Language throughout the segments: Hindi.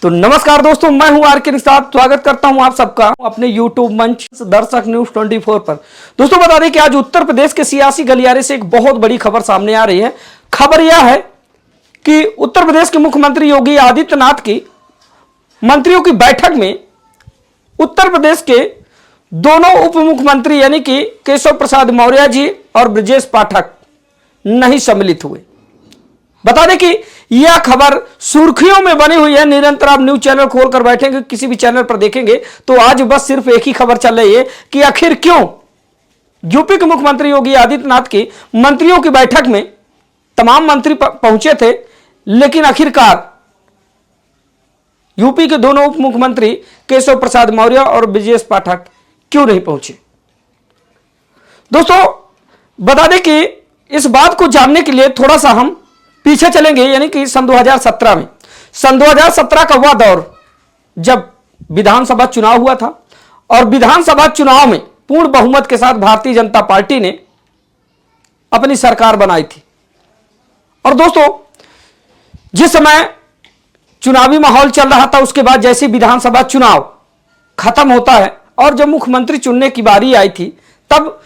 तो नमस्कार दोस्तों, मैं हूं आर के निषाद। स्वागत करता हूं आप सबका अपने यूट्यूब मंच दर्शक न्यूज 24 पर। दोस्तों बता दें कि आज उत्तर प्रदेश के सियासी गलियारे से एक बहुत बड़ी खबर सामने आ रही है। खबर यह है कि उत्तर प्रदेश के मुख्यमंत्री योगी आदित्यनाथ की मंत्रियों की बैठक में उत्तर प्रदेश के दोनों उप मुख्यमंत्री यानी कि केशव प्रसाद मौर्य जी और ब्रजेश पाठक नहीं सम्मिलित हुए। बता दें कि यह खबर सुर्खियों में बनी हुई है। निरंतर आप न्यूज चैनल खोलकर बैठेंगे, किसी भी चैनल पर देखेंगे तो आज बस सिर्फ एक ही खबर चल रही है कि आखिर क्यों यूपी के मुख्यमंत्री योगी आदित्यनाथ की मंत्रियों की बैठक में तमाम मंत्री पहुंचे थे, लेकिन आखिरकार यूपी के दोनों उप मुख्यमंत्री केशव प्रसाद मौर्य और ब्रजेश पाठक क्यों नहीं पहुंचे। दोस्तों बता दें कि इस बात को जानने के लिए थोड़ा सा हम पीछे चलेंगे, यानी कि सन 2017 में, सन 2017 का वह दौर जब विधानसभा चुनाव हुआ था और विधानसभा चुनाव में पूर्ण बहुमत के साथ भारतीय जनता पार्टी ने अपनी सरकार बनाई थी। और दोस्तों जिस समय चुनावी माहौल चल रहा था, उसके बाद जैसे विधानसभा चुनाव खत्म होता है और जब मुख्यमंत्री चुनने की बारी आई थी, तब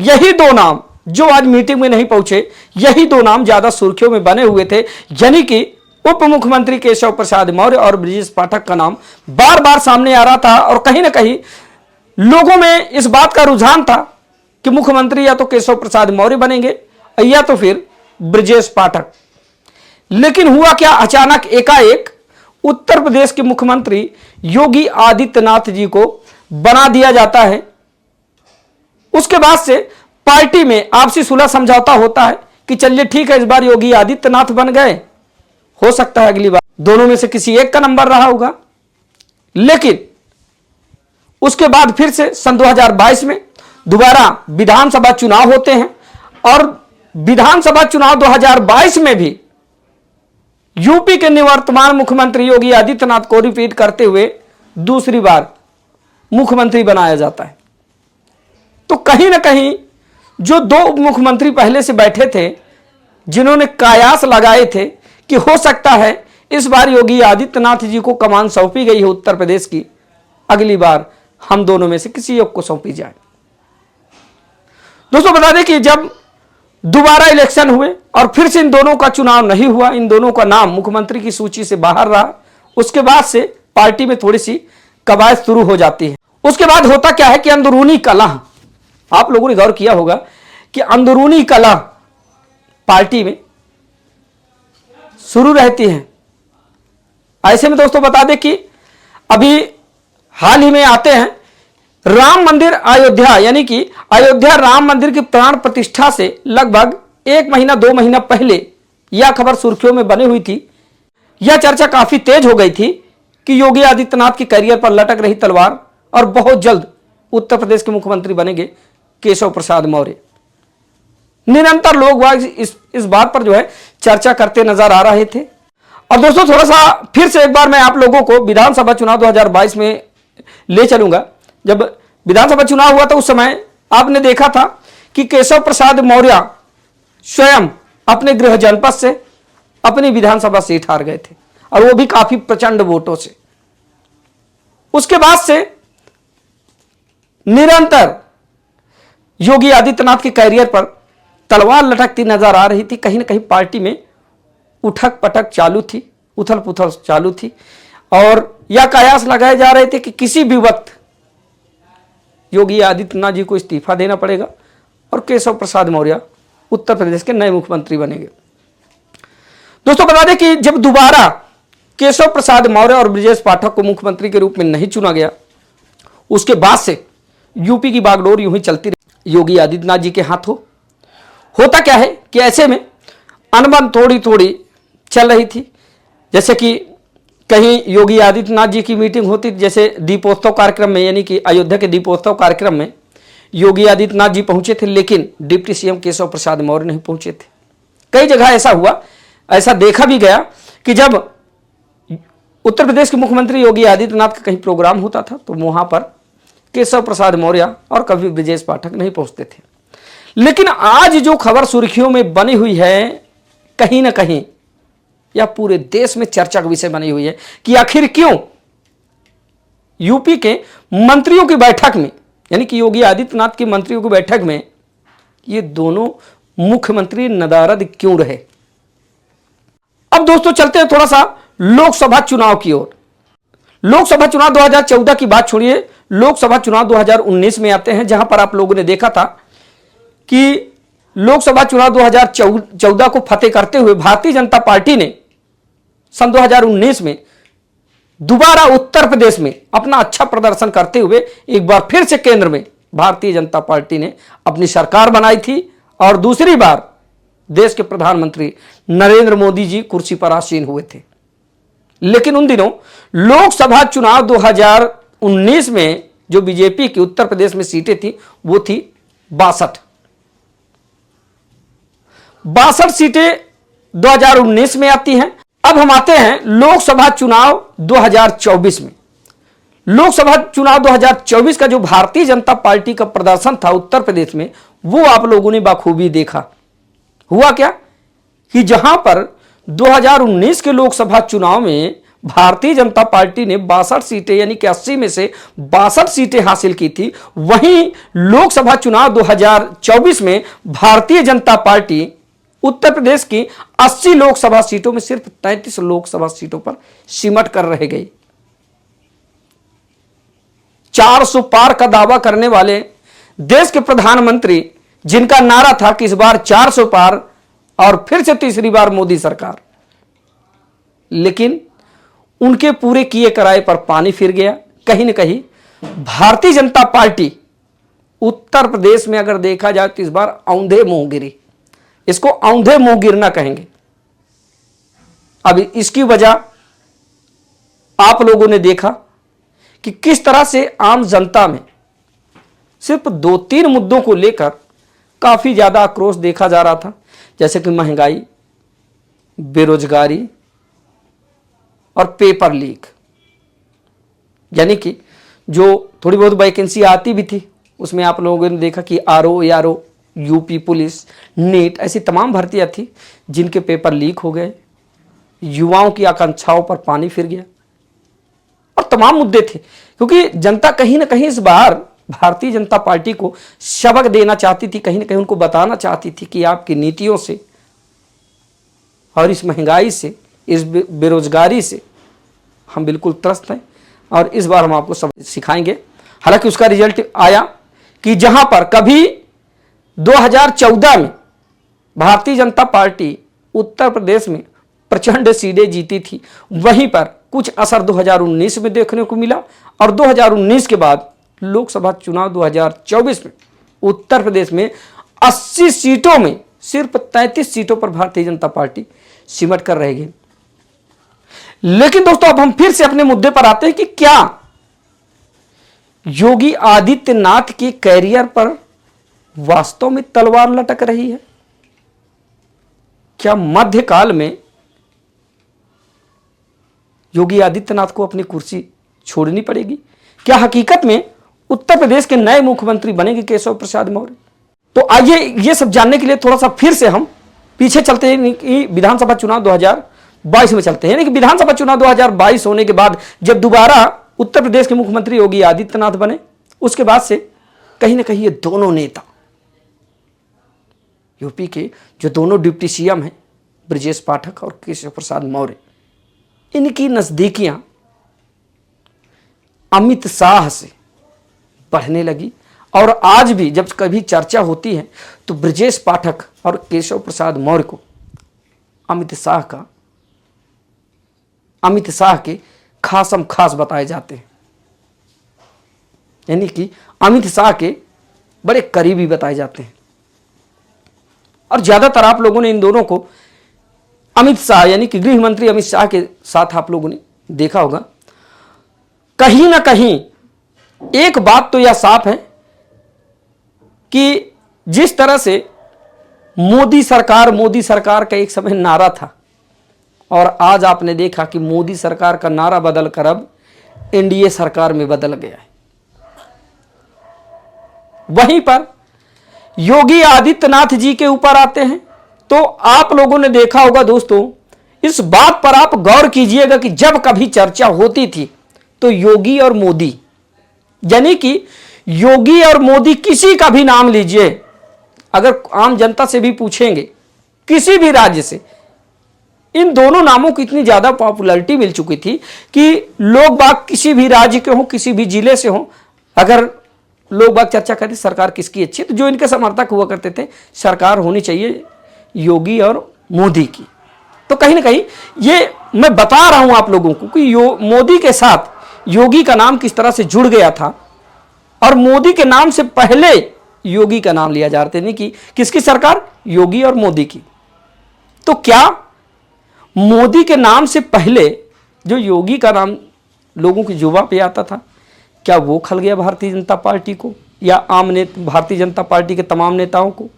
यही दो नाम जो आज मीटिंग में नहीं पहुंचे, यही दो नाम ज्यादा सुर्खियों में बने हुए थे, यानी कि उप मुख्यमंत्री केशव प्रसाद मौर्य और ब्रजेश पाठक का नाम बार बार सामने आ रहा था। और कहीं ना कहीं लोगों में इस बात का रुझान था कि मुख्यमंत्री या तो केशव प्रसाद मौर्य बनेंगे या तो फिर ब्रजेश पाठक। लेकिन हुआ क्या, अचानक एकाएक उत्तर प्रदेश के मुख्यमंत्री योगी आदित्यनाथ जी को बना दिया जाता है। उसके बाद से पार्टी में आपसी सुलह समझौता होता है कि चलिए ठीक है, इस बार योगी आदित्यनाथ बन गए, हो सकता है अगली बार दोनों में से किसी एक का नंबर रहा होगा। लेकिन उसके बाद फिर से सन 2022 में दोबारा विधानसभा चुनाव होते हैं और विधानसभा चुनाव 2022 में भी यूपी के निवर्तमान मुख्यमंत्री योगी आदित्यनाथ को रिपीट करते हुए दूसरी बार मुख्यमंत्री बनाया जाता है। तो कहीं ना कहीं जो दो उप मुख्यमंत्री पहले से बैठे थे, जिन्होंने कयास लगाए थे कि हो सकता है इस बार योगी आदित्यनाथ जी को कमान सौंपी गई है उत्तर प्रदेश की, अगली बार हम दोनों में से किसी एक को सौंपी जाए। दोस्तों बता दें कि जब दोबारा इलेक्शन हुए और फिर से इन दोनों का चुनाव नहीं हुआ, इन दोनों का नाम मुख्यमंत्री की सूची से बाहर रहा, उसके बाद से पार्टी में थोड़ी सी कवायद शुरू हो जाती है। उसके बाद होता क्या है कि अंदरूनी कलह, आप लोगों ने गौर किया होगा कि अंदरूनी कलह पार्टी में शुरू रहती है। ऐसे में दोस्तों बता दें कि अभी हाल ही में आते हैं राम मंदिर अयोध्या, यानी कि अयोध्या राम मंदिर की प्राण प्रतिष्ठा से लगभग 1 महीना 2 महीना पहले यह खबर सुर्खियों में बनी हुई थी। यह चर्चा काफी तेज हो गई थी कि योगी आदित्यनाथ की करियर पर लटक रही तलवार और बहुत जल्द उत्तर प्रदेश के मुख्यमंत्री बनेंगे केशव प्रसाद मौर्य। निरंतर लोग इस बात पर जो है चर्चा करते नजर आ रहे थे। और दोस्तों थोड़ा सा फिर से एक बार मैं आप लोगों को विधानसभा चुनाव 2022 में ले चलूंगा। जब विधानसभा चुनाव हुआ था उस समय आपने देखा था कि केशव प्रसाद मौर्य स्वयं अपने गृह जनपद से अपनी विधानसभा सीट हार गए थे, और वो भी काफी प्रचंड वोटों से। उसके बाद से निरंतर योगी आदित्यनाथ के कैरियर पर तलवार लटकती नजर आ रही थी। कहीं ना कहीं पार्टी में उठक पटक चालू थी, उथल पुथल चालू थी, और यह कयास लगाए जा रहे थे कि किसी भी वक्त योगी आदित्यनाथ जी को इस्तीफा देना पड़ेगा और केशव प्रसाद मौर्य उत्तर प्रदेश के नए मुख्यमंत्री बनेंगे। दोस्तों बता दें कि जब दोबारा केशव प्रसाद मौर्य और ब्रजेश पाठक को मुख्यमंत्री के रूप में नहीं चुना गया, उसके बाद से यूपी की बागडोर यूं ही चलती रही योगी आदित्यनाथ जी के हाथों। होता क्या है कि ऐसे में अनबन थोड़ी थोड़ी चल रही थी। जैसे कि कहीं योगी आदित्यनाथ जी की मीटिंग होती, जैसे दीपोत्सव कार्यक्रम में, यानी कि अयोध्या के दीपोत्सव कार्यक्रम में योगी आदित्यनाथ जी पहुंचे थे, लेकिन डिप्टी सीएम केशव प्रसाद मौर्य नहीं पहुंचे थे। कई जगह ऐसा हुआ, ऐसा देखा भी गया कि जब उत्तर प्रदेश के मुख्यमंत्री योगी आदित्यनाथ का कहीं प्रोग्राम होता था तो वहां पर केशव प्रसाद मौर्य और कभी ब्रजेश पाठक नहीं पहुंचते थे। लेकिन आज जो खबर सुर्खियों में बनी हुई है, कहीं ना कहीं यह पूरे देश में चर्चा का विषय बनी हुई है कि आखिर क्यों यूपी के मंत्रियों की बैठक में, यानी कि योगी आदित्यनाथ की मंत्रियों की बैठक में ये दोनों मुख्यमंत्री नदारद क्यों रहे। अब दोस्तों चलते हैं थोड़ा सा लोकसभा चुनाव की ओर। लोकसभा चुनाव 2014 की बात छोड़िए, लोकसभा चुनाव 2019 में आते हैं, जहां पर आप लोगों ने देखा था कि लोकसभा चुनाव 2014 को फतेह करते हुए भारतीय जनता पार्टी ने सन 2019 में दोबारा उत्तर प्रदेश में अपना अच्छा प्रदर्शन करते हुए एक बार फिर से केंद्र में भारतीय जनता पार्टी ने अपनी सरकार बनाई थी और दूसरी बार देश के प्रधानमंत्री नरेंद्र मोदी जी कुर्सी पर आसीन हुए थे। लेकिन उन दिनों लोकसभा चुनाव 2019 में जो बीजेपी की उत्तर प्रदेश में सीटें थी वो थी 62 सीटें 2019 में आती हैं। अब हम आते हैं लोकसभा चुनाव 2024 में। लोकसभा चुनाव 2024 का जो भारतीय जनता पार्टी का प्रदर्शन था उत्तर प्रदेश में, वो आप लोगों ने बखूबी देखा। हुआ क्या कि जहां पर 2019 के लोकसभा चुनाव में भारतीय जनता पार्टी ने 62 सीटें यानी कि 80 में से 62 सीटें हासिल की थी, वहीं लोकसभा चुनाव 2024 में भारतीय जनता पार्टी उत्तर प्रदेश की 80 लोकसभा सीटों में सिर्फ 33 लोकसभा सीटों पर सिमट कर रह गई। 400 पार का दावा करने वाले देश के प्रधानमंत्री, जिनका नारा था कि इस बार 400 पार और फिर से तीसरी बार मोदी सरकार, लेकिन उनके पूरे किए कराए पर पानी फिर गया। कहीं न कहीं भारतीय जनता पार्टी उत्तर प्रदेश में अगर देखा जाए तो इस बार औंधे मुंह गिरी। इसको औंधे मुंह गिरना कहेंगे। अब इसकी वजह आप लोगों ने देखा कि किस तरह से आम जनता में सिर्फ 2-3 मुद्दों को लेकर काफी ज्यादा आक्रोश देखा जा रहा था, जैसे कि महंगाई, बेरोजगारी और पेपर लीक। यानी कि जो थोड़ी बहुत वैकेंसी आती भी थी उसमें आप लोगों ने देखा कि RO, ARO, UP police, NEET, ऐसी तमाम भर्तियां थी जिनके पेपर लीक हो गए, युवाओं की आकांक्षाओं पर पानी फिर गया और तमाम मुद्दे थे। क्योंकि जनता कहीं ना कहीं इस बार भारतीय जनता पार्टी को सबक देना चाहती थी, कहीं ना कहीं उनको बताना चाहती थी कि आपकी नीतियों से और इस महंगाई से, इस बेरोजगारी से हम बिल्कुल त्रस्त हैं और इस बार हम आपको सब सिखाएंगे। हालांकि उसका रिजल्ट आया कि जहां पर कभी 2014 में भारतीय जनता पार्टी उत्तर प्रदेश में प्रचंड सीटें जीती थी, वहीं पर कुछ असर 2019 में देखने को मिला और 2019 के बाद लोकसभा चुनाव 2024 में उत्तर प्रदेश में 80 सीटों में सिर्फ 33 सीटों पर भारतीय जनता पार्टी सिमट कर रहेगी। लेकिन दोस्तों अब हम फिर से अपने मुद्दे पर आते हैं कि क्या योगी आदित्यनाथ के कैरियर पर वास्तव में तलवार लटक रही है? क्या मध्यकाल में योगी आदित्यनाथ को अपनी कुर्सी छोड़नी पड़ेगी? क्या हकीकत में उत्तर प्रदेश के नए मुख्यमंत्री बनेंगे केशव प्रसाद मौर्य? तो आइए ये सब जानने के लिए थोड़ा सा फिर से हम पीछे चलते हैं कि विधानसभा चुनाव 2022 में चलते हैं। यानी कि विधानसभा चुनाव 2022 होने के बाद जब दोबारा उत्तर प्रदेश के मुख्यमंत्री योगी आदित्यनाथ बने, उसके बाद से कहीं ना कहीं ये दोनों नेता, यूपी के जो दोनों डिप्टी सीएम हैं ब्रजेश पाठक और केशव प्रसाद मौर्य, इनकी नजदीकियां अमित शाह से बढ़ने लगी। और आज भी जब कभी चर्चा होती है तो ब्रजेश पाठक और केशव प्रसाद मौर्य को अमित शाह के खासम खास बताए जाते हैं। यानी कि अमित शाह के बड़े करीबी बताए जाते हैं। और ज्यादातर आप लोगों ने इन दोनों को अमित शाह यानी कि गृह मंत्री अमित शाह के साथ आप लोगों ने देखा होगा। कहीं ना कहीं एक बात तो यह साफ है कि जिस तरह से मोदी सरकार का एक समय नारा था और आज आपने देखा कि मोदी सरकार का नारा बदलकर अब एनडीए सरकार में बदल गया है, वहीं पर योगी आदित्यनाथ जी के ऊपर आते हैं तो आप लोगों ने देखा होगा दोस्तों, इस बात पर आप गौर कीजिएगा कि जब कभी चर्चा होती थी तो योगी और मोदी, यानी कि योगी और मोदी, किसी का भी नाम लीजिए, अगर आम जनता से भी पूछेंगे किसी भी राज्य से, इन दोनों नामों को इतनी ज्यादा पॉपुलैरिटी मिल चुकी थी कि लोग बाग किसी भी राज्य के हों, किसी भी जिले से हों, अगर लोग बाग चर्चा करते सरकार किसकी अच्छी है, तो जो इनके समर्थक हुआ करते थे सरकार होनी चाहिए योगी और मोदी की। तो कहीं ना कहीं ये मैं बता रहा हूं आप लोगों को कि मोदी के साथ योगी का नाम किस तरह से जुड़ गया था, और मोदी के नाम से पहले योगी का नाम लिया जा रहा था, नहीं कि किसकी सरकार, योगी और मोदी की। तो क्या मोदी के नाम से पहले जो योगी का नाम लोगों की जुबान पे आता था, क्या वो खल गया भारतीय जनता पार्टी को या आम भारतीय जनता पार्टी के तमाम नेताओं को?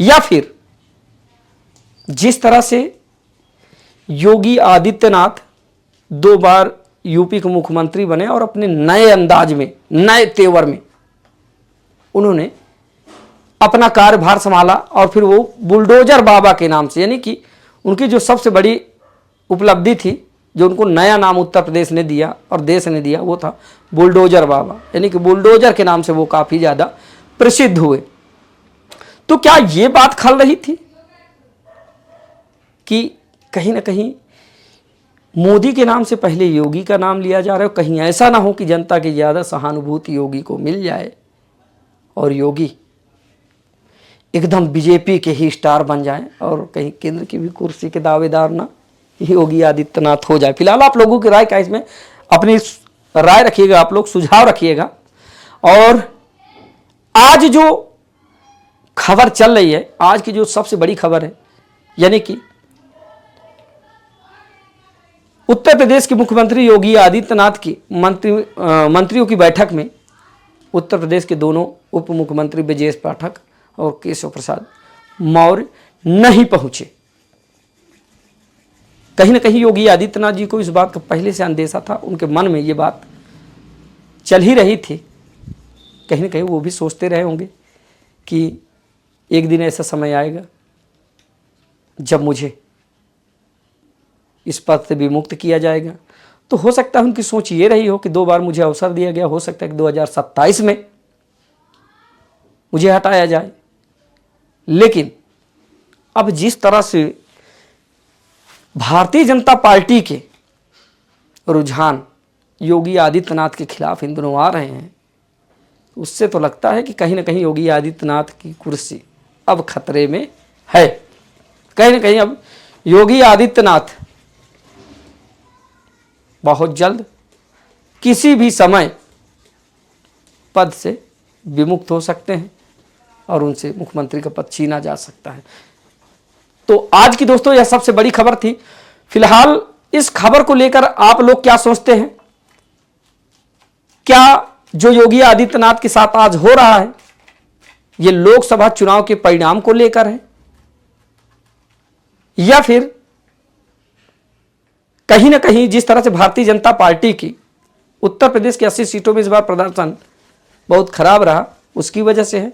या फिर जिस तरह से योगी आदित्यनाथ 2 बार यूपी के मुख्यमंत्री बने और अपने नए अंदाज में, नए तेवर में उन्होंने अपना कार्यभार संभाला, और फिर वो बुलडोजर बाबा के नाम से, यानी कि उनकी जो सबसे बड़ी उपलब्धि थी, जो उनको नया नाम उत्तर प्रदेश ने दिया और देश ने दिया, वो था बुलडोजर बाबा, यानी कि बुलडोजर के नाम से वो काफ़ी ज़्यादा प्रसिद्ध हुए। तो क्या ये बात खल रही थी कि कहीं ना कहीं मोदी के नाम से पहले योगी का नाम लिया जा रहा है, कहीं ऐसा ना हो कि जनता की ज़्यादा सहानुभूति योगी को मिल जाए और योगी एकदम बीजेपी के ही स्टार बन जाए और कहीं केंद्र की भी कुर्सी के दावेदार ना योगी आदित्यनाथ हो जाए। फिलहाल आप लोगों की राय क्या इसमें, अपनी राय रखिएगा, आप लोग सुझाव रखिएगा। और आज जो खबर चल रही है, आज की जो सबसे बड़ी खबर है, यानी कि उत्तर प्रदेश के मुख्यमंत्री योगी आदित्यनाथ की मंत्रियों की बैठक में उत्तर प्रदेश के दोनों उप मुख्यमंत्री ब्रजेश पाठक और केशव प्रसाद मौर्य नहीं पहुंचे। कहीं ना कहीं योगी आदित्यनाथ जी को इस बात का पहले से अंदेशा था, उनके मन में ये बात चल ही रही थी। कहीं ना कहीं वो भी सोचते रहे होंगे कि एक दिन ऐसा समय आएगा जब मुझे इस पद से विमुक्त किया जाएगा। तो हो सकता है उनकी सोच ये रही हो कि 2 बार मुझे अवसर दिया गया, हो सकता है कि 2027 में मुझे हटाया जाए। लेकिन अब जिस तरह से भारतीय जनता पार्टी के रुझान योगी आदित्यनाथ के खिलाफ इन दिनों आ रहे हैं, उससे तो लगता है कि कहीं ना कहीं योगी आदित्यनाथ की कुर्सी अब खतरे में है। कहीं ना कहीं अब योगी आदित्यनाथ बहुत जल्द किसी भी समय पद से विमुक्त हो सकते हैं और उनसे मुख्यमंत्री का पद छीना जा सकता है। तो आज की दोस्तों यह सबसे बड़ी खबर थी। फिलहाल इस खबर को लेकर आप लोग क्या सोचते हैं? क्या जो योगी आदित्यनाथ के साथ आज हो रहा है ये लोकसभा चुनाव के परिणाम को लेकर है, या फिर कहीं ना कहीं जिस तरह से भारतीय जनता पार्टी की उत्तर प्रदेश की 80 सीटों में इस बार प्रदर्शन बहुत खराब रहा उसकी वजह से है,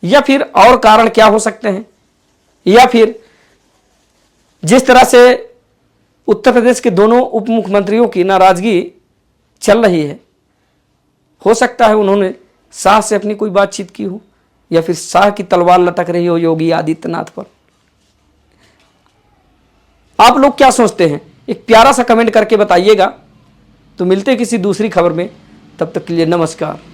या फिर और कारण क्या हो सकते हैं, या फिर जिस तरह से उत्तर प्रदेश के दोनों उप मुख्यमंत्रियों की नाराजगी चल रही है, हो सकता है उन्होंने शाह से अपनी कोई बातचीत की हो या फिर शाह की तलवार लटक रही हो योगी आदित्यनाथ पर। आप लोग क्या सोचते हैं? एक प्यारा सा कमेंट करके बताइएगा। तो मिलते हैं किसी दूसरी खबर में, तब तक के लिए नमस्कार।